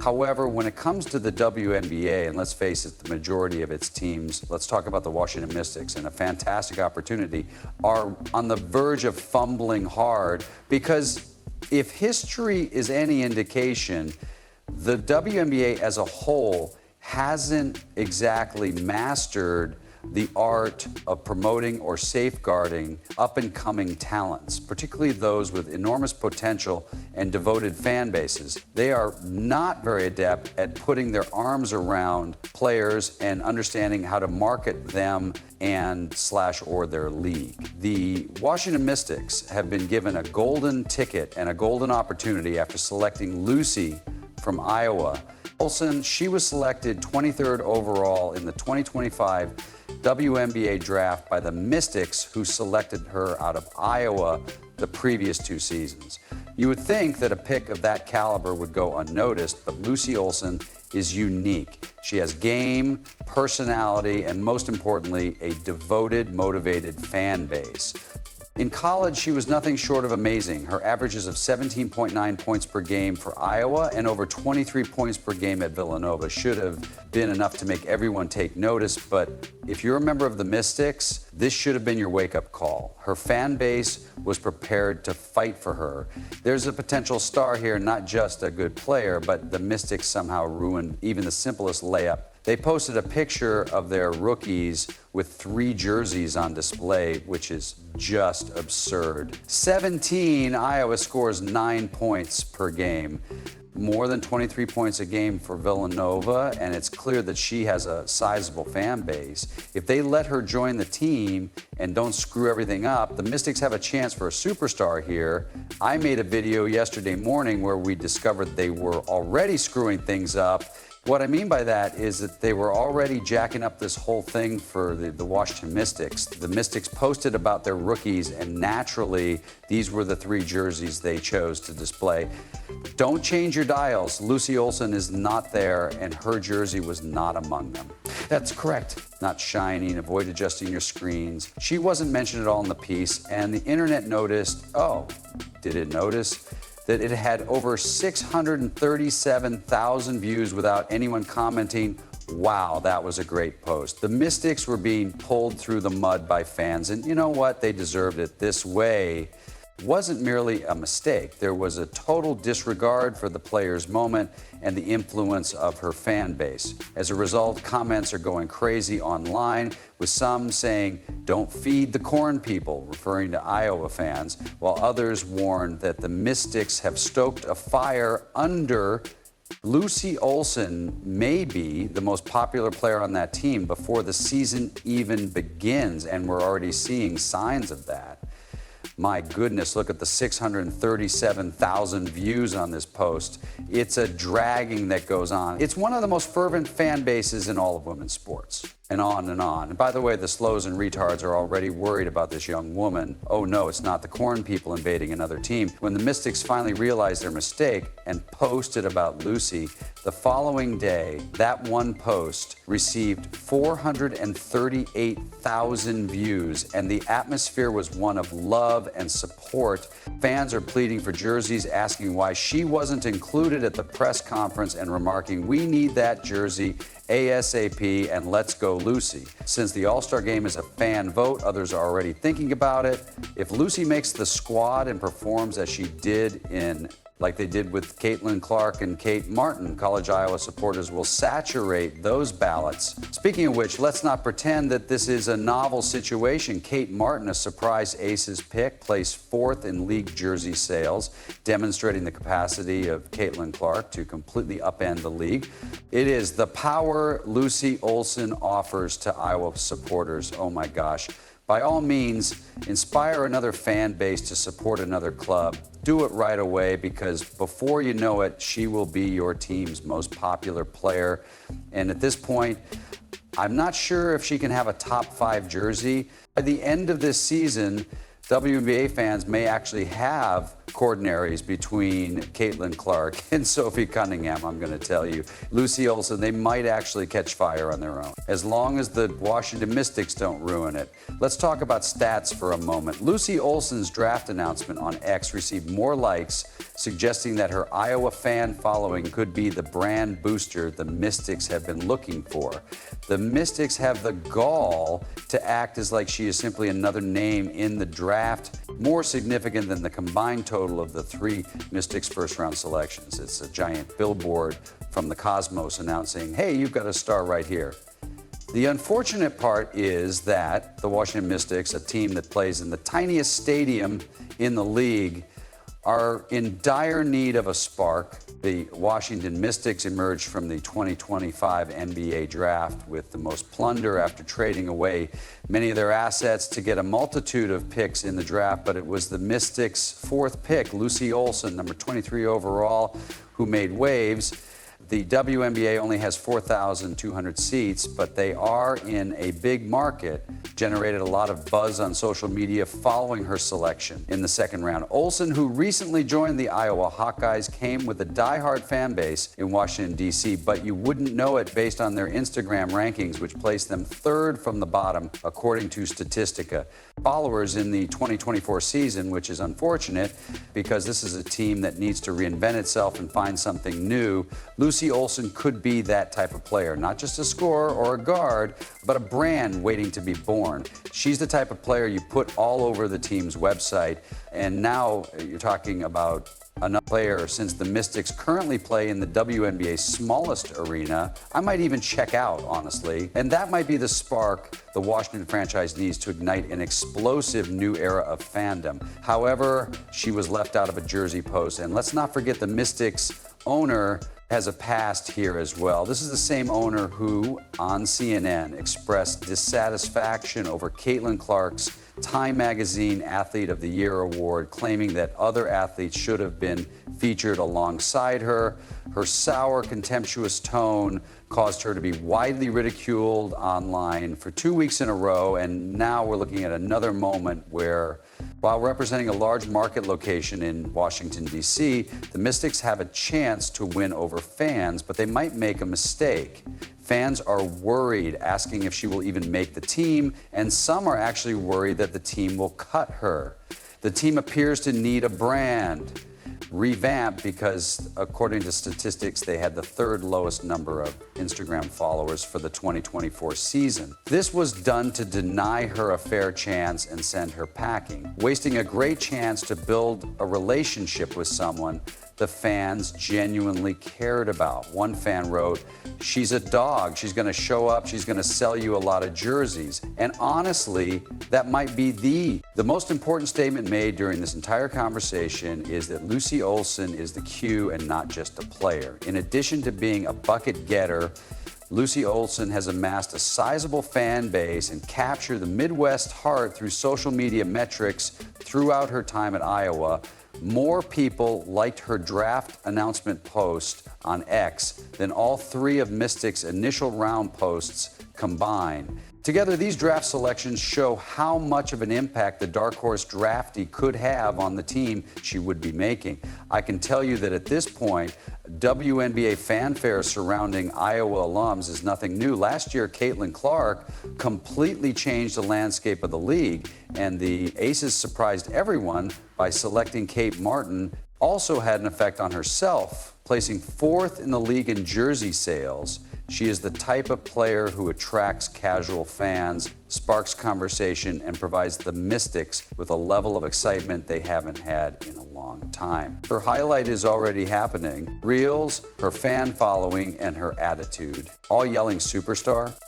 However, when it comes to the WNBA, and let's face it, the majority of its teams, let's talk about the Washington Mystics, and a fantastic opportunity, are on the verge of fumbling hard because if history is any indication, the WNBA as a whole hasn't exactly mastered the art of promoting or safeguarding up-and-coming talents, particularly those with enormous potential and devoted fan bases. They are not very adept at putting their arms around players and understanding how to market them or their league. The Washington Mystics have been given a golden ticket and a golden opportunity after selecting Lucy from Iowa. Olsen, she was selected 23rd overall in the 2025 WNBA draft by the Mystics, who selected her out of Iowa the previous 2 seasons. You would think that a pick of that caliber would go unnoticed, but Lucy Olsen is unique. She has game, personality, and most importantly, a devoted, motivated fan base. In college, she was nothing short of amazing. Her averages of 17.9 points per game for Iowa and over 23 points per game at Villanova should have been enough to make everyone take notice, but if you're a member of the Mystics, this should have been your wake-up call. Her fan base was prepared to fight for her. There's a potential star here, not just a good player, but the Mystics somehow ruined even the simplest layup. They posted a picture of their rookies with 3 jerseys on display, which is just absurd. 17, Iowa scores 9 points per game. More than 23 points a game for Villanova, and it's clear that she has a sizable fan base. If they let her join the team and don't screw everything up, the Mystics have a chance for a superstar here. I made a video yesterday morning where we discovered they were already screwing things up. What I mean by that is that they were already jacking up this whole thing for the Washington Mystics. The Mystics posted about their rookies, and naturally, these were the 3 jerseys they chose to display. Don't change your dials. Lucy Olsen is not there, and her jersey was not among them. That's correct. Not shining, avoid adjusting your screens. She wasn't mentioned at all in the piece, and the internet noticed, did it notice? That it had over 637,000 views without anyone commenting, wow, that was a great post. The Mystics were being pulled through the mud by fans, and you know what? They deserved it. This way wasn't merely a mistake. There was a total disregard for the player's moment and the influence of her fan base. As a result, comments are going crazy online, with some saying, "Don't feed the corn people," referring to Iowa fans, while others warned that the Mystics have stoked a fire under Lucy Olsen, may be the most popular player on that team before the season even begins, and we're already seeing signs of that. My goodness, look at the 637,000 views on this post. It's a dragging that goes on. It's one of the most fervent fan bases in all of women's sports. And on and on. And by the way, the slows and retards are already worried about this young woman. Oh no, it's not the corn people invading another team. When the Mystics finally realized their mistake and posted about Lucy, the following day, that one post received 438,000 views, and the atmosphere was one of love and support. Fans are pleading for jerseys, asking why she wasn't included at the press conference and remarking, "We need that jersey ASAP, and let's go Lucy." Since the All-Star game is a fan vote, others are already thinking about it. If Lucy makes the squad and performs as she did like they did with Caitlin Clark and Kate Martin, College Iowa supporters will saturate those ballots. Speaking of which, let's not pretend that this is a novel situation. Kate Martin, a surprise Aces pick, placed 4th in league jersey sales, demonstrating the capacity of Caitlin Clark to completely upend the league. It is the power Lucy Olsen offers to Iowa supporters. Oh my gosh. By all means, inspire another fan base to support another club. Do it right away, because before you know it, she will be your team's most popular player. And at this point, I'm not sure if she can have a top 5 jersey. By the end of this season, WNBA fans may actually have coordinaries between Caitlin Clark and Sophie Cunningham, I'm going to tell you. Lucy Olsen, they might actually catch fire on their own, as long as the Washington Mystics don't ruin it. Let's talk about stats for a moment. Lucy Olsen's draft announcement on X received more likes, suggesting that her Iowa fan following could be the brand booster the Mystics have been looking for. The Mystics have the gall to act as like she is simply another name in the draft, more significant than the combined total of the three Mystics first-round selections. It's a giant billboard from the cosmos announcing, hey, you've got a star right here. The unfortunate part is that the Washington Mystics, a team that plays in the tiniest stadium in the league, are in dire need of a spark. The Washington Mystics emerged from the 2025 NBA draft with the most plunder after trading away many of their assets to get a multitude of picks in the draft, but it was the Mystics' fourth pick, Lucy Olsen, number 23 overall, who made waves. The WNBA only has 4,200 seats, but they are in a big market, generated a lot of buzz on social media following her selection in the second round. Olsen, who recently joined the Iowa Hawkeyes, came with a diehard fan base in Washington, D.C., but you wouldn't know it based on their Instagram rankings, which placed them third from the bottom, according to Statistica. Followers in the 2024 season, which is unfortunate because this is a team that needs to reinvent itself and find something new. Lucy Olsen could be that type of player, not just a scorer or a guard, but a brand waiting to be born. She's the type of player you put all over the team's website, and now you're talking about another player. Since the Mystics currently play in the WNBA's smallest arena, I might even check out, honestly. And that might be the spark the Washington franchise needs to ignite an explosive new era of fandom. However, she was left out of a jersey post. And let's not forget the Mystics owner has a past here as well. This is the same owner who, on CNN, expressed dissatisfaction over Caitlin Clark's Time Magazine Athlete of the Year award, claiming that other athletes should have been featured alongside her. Her sour, contemptuous tone caused her to be widely ridiculed online for 2 weeks in a row, and now we're looking at another moment where, while representing a large market location in Washington, D.C., the Mystics have a chance to win over fans, but they might make a mistake. Fans are worried, asking if she will even make the team, and some are actually worried that the team will cut her. The team appears to need a brand revamp because, according to statistics, they had the third lowest number of Instagram followers for the 2024 season. This was done to deny her a fair chance and send her packing, wasting a great chance to build a relationship with someone the fans genuinely cared about. One fan wrote, "She's a dog. She's going to show up. She's going to sell you a lot of jerseys." And honestly, that might be the most important statement made during this entire conversation is that Lucy Olsen is the Q and not just a player. In addition to being a bucket getter, Lucy Olsen has amassed a sizable fan base and captured the Midwest heart through social media metrics throughout her time at Iowa. More people liked her draft announcement post on X than all three of Mystic's initial round posts combined. Together, these draft selections show how much of an impact the dark horse draftee could have on the team she would be making. I can tell you that at this point, WNBA fanfare surrounding Iowa alums is nothing new. Last year, Caitlin Clark completely changed the landscape of the league, and the Aces surprised everyone by selecting Kate Martin. Also had an effect on herself, placing fourth in the league in jersey sales. She is the type of player who attracts casual fans, sparks conversation, and provides the Mystics with a level of excitement they haven't had in a long time. Her highlight is already happening. Reels, her fan following, and her attitude. All yelling superstar.